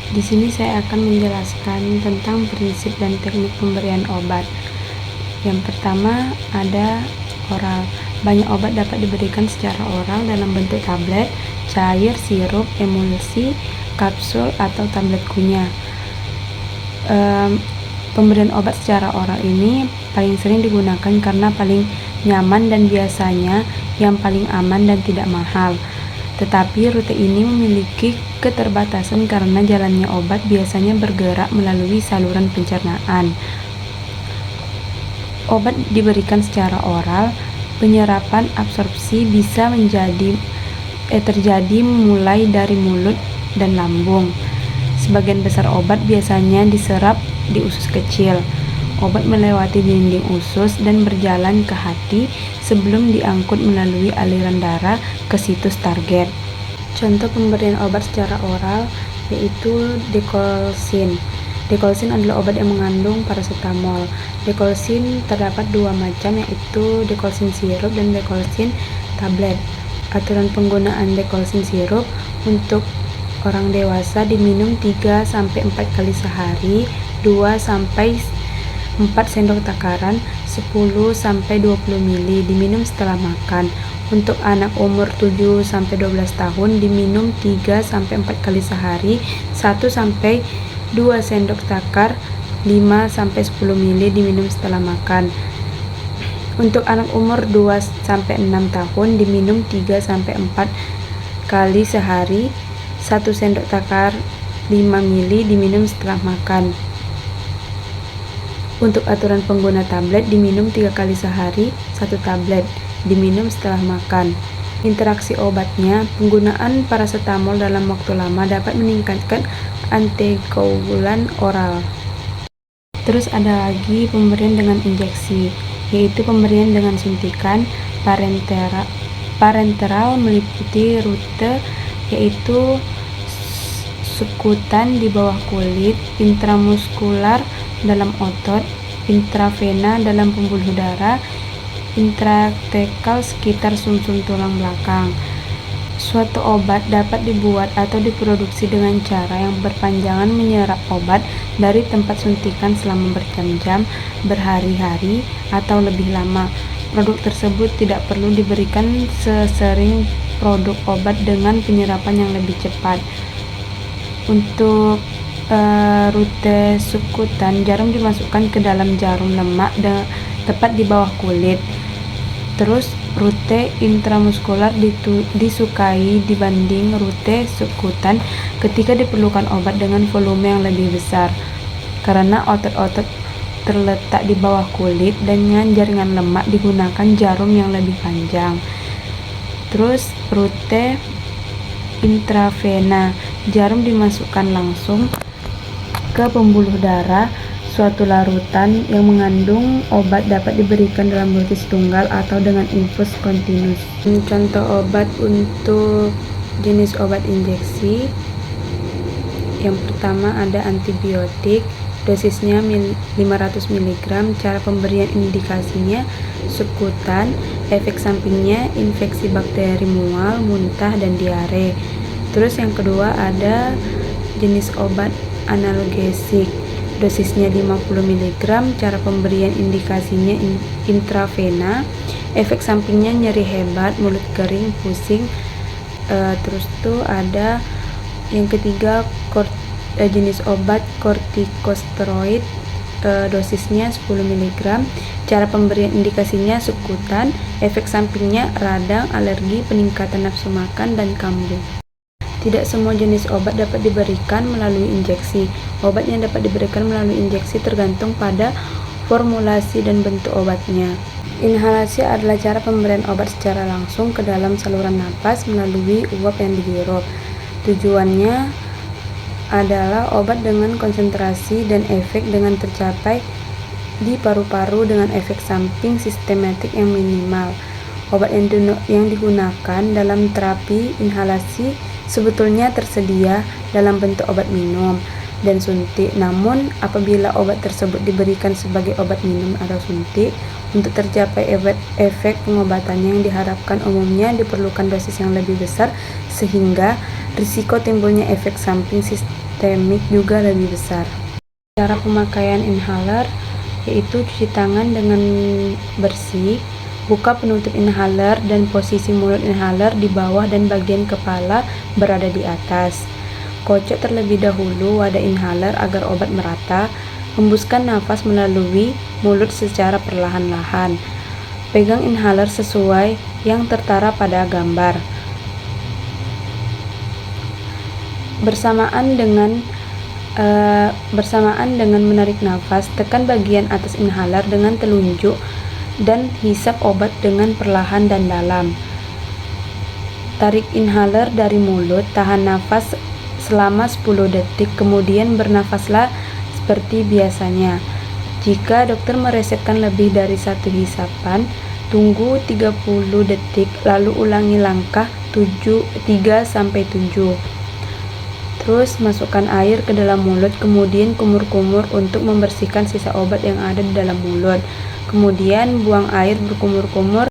Di sini saya akan menjelaskan tentang prinsip dan teknik pemberian obat. Yang pertama ada oral. Banyak obat dapat diberikan secara oral dalam bentuk tablet, cair, sirup, emulsi, kapsul, atau tablet kunyah. Pemberian obat secara oral ini paling sering digunakan karena paling nyaman dan biasanya yang paling aman dan tidak mahal. Tetapi rute ini memiliki keterbatasan karena jalannya obat biasanya bergerak melalui saluran pencernaan. Obat diberikan secara oral, penyerapan absorpsi bisa terjadi mulai dari mulut dan lambung. Sebagian besar obat biasanya diserap di usus kecil. Obat melewati dinding usus dan berjalan ke hati sebelum diangkut melalui aliran darah ke situs target. Contoh pemberian obat secara oral yaitu dekolsin. Dekolsin adalah obat yang mengandung parasetamol. Dekolsin terdapat dua macam, yaitu dekolsin sirup dan dekolsin tablet. Aturan penggunaan dekolsin sirup untuk orang dewasa diminum 3-4 kali sehari, 2-4 sendok takaran, 10-20 ml diminum setelah makan. Untuk anak umur 7-12 tahun diminum 3-4 kali sehari, 1-2 sendok takar, 5-10 ml diminum setelah makan. Untuk anak umur 2-6 tahun diminum 3-4 kali sehari, 1 sendok takar, 5 ml diminum setelah makan. Untuk aturan pengguna tablet diminum 3 kali sehari, 1 tablet diminum setelah makan. Interaksi obatnya, penggunaan parasetamol dalam waktu lama dapat meningkatkan antikoagulan oral. Terus ada lagi pemberian dengan injeksi, yaitu pemberian dengan suntikan parenteral meliputi rute yaitu sukutan di bawah kulit, intramuskular dalam otot, intravena dalam pembuluh darah, intratekal sekitar sumsum tulang belakang. Suatu obat dapat dibuat atau diproduksi dengan cara yang berpanjangan menyerap obat dari tempat suntikan selama berjam-jam, berhari-hari, atau lebih lama. Produk tersebut tidak perlu diberikan sesering produk obat dengan penyerapan yang lebih cepat. Untuk rute sukutan, jarum dimasukkan ke dalam jarum lemak tepat di bawah kulit. Terus rute intramuskular disukai dibanding rute sukutan ketika diperlukan obat dengan volume yang lebih besar, karena otot-otot terletak di bawah kulit dan dengan jaringan lemak digunakan jarum yang lebih panjang. Terus rute intravena, jarum dimasukkan langsung ke pembuluh darah. Suatu larutan yang mengandung obat dapat diberikan dalam dosis tunggal atau dengan infus kontinus. Contoh obat untuk jenis obat injeksi, yang pertama ada antibiotik, dosisnya 500 mg, cara pemberian indikasinya sukutan, efek sampingnya infeksi bakteri mual, muntah, dan diare. Terus yang kedua ada jenis obat analgesik, dosisnya 50 mg, cara pemberian indikasinya intravena, efek sampingnya nyeri hebat, mulut kering, pusing. Terus tuh ada yang ketiga jenis obat kortikosteroid, dosisnya 10 mg, cara pemberian indikasinya sukutan, efek sampingnya radang, alergi, peningkatan nafsu makan, dan kambuh. Tidak semua jenis obat dapat diberikan melalui injeksi. Obat yang dapat diberikan melalui injeksi tergantung pada formulasi dan bentuk obatnya. Inhalasi adalah cara pemberian obat secara langsung ke dalam saluran napas melalui uap yang dihirup. Tujuannya adalah obat dengan konsentrasi dan efek dengan tercapai di paru-paru dengan efek samping sistematik yang minimal. Obat yang digunakan dalam terapi inhalasi sebetulnya tersedia dalam bentuk obat minum dan suntik. Namun, apabila obat tersebut diberikan sebagai obat minum atau suntik, untuk tercapai efek pengobatannya yang diharapkan umumnya diperlukan dosis yang lebih besar, sehingga risiko timbulnya efek samping sistemik juga lebih besar. Cara pemakaian inhaler yaitu cuci tangan dengan bersih, buka penutup inhaler dan posisi mulut inhaler di bawah dan bagian kepala berada di atas. Kocok terlebih dahulu wadah inhaler agar obat merata. Hembuskan nafas melalui mulut secara perlahan-lahan. Pegang inhaler sesuai yang tertara pada gambar. Bersamaan dengan menarik nafas, tekan bagian atas inhaler dengan telunjuk dan hisap obat dengan perlahan dan dalam. Tarik inhaler dari mulut, tahan nafas selama 10 detik, kemudian bernafaslah seperti biasanya. Jika dokter meresepkan lebih dari satu hisapan, tunggu 30 detik, lalu ulangi langkah 3-7. Terus masukkan air ke dalam mulut, kemudian kumur-kumur untuk membersihkan sisa obat yang ada di dalam mulut. Kemudian buang air berkumur-kumur